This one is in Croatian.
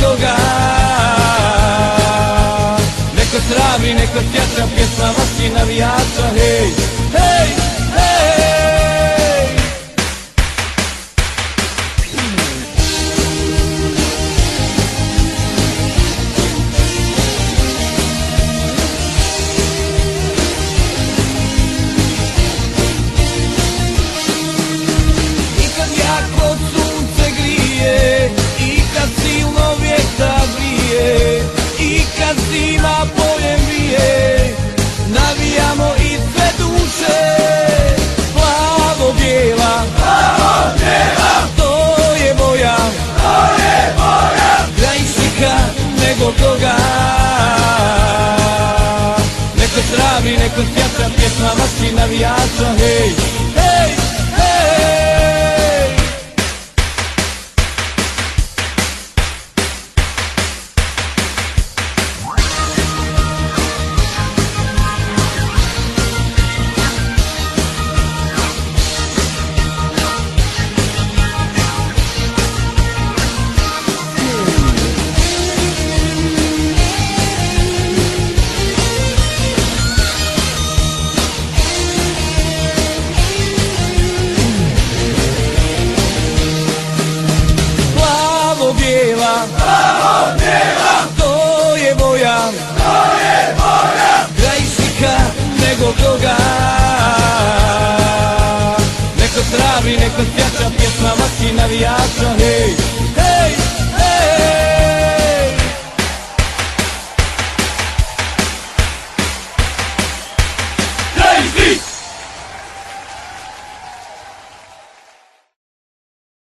toga. Neko travi, neko sjača, pjesma vaši navijača. Hej, hej, hej. I kad jako sunce grije, i kad silno vjetar vrije, i kad zima poljem vije, navijamo iz sve duše. Plavo bijela, to je boja, krajšika nego toga. Neko travi, neko sjača, pjesma vaši navijača. Hej, hej, hej. Bijela, to je boja, krajšika nego toga. Neko travi, neko sjača, pjesma vaši navijača. Hej,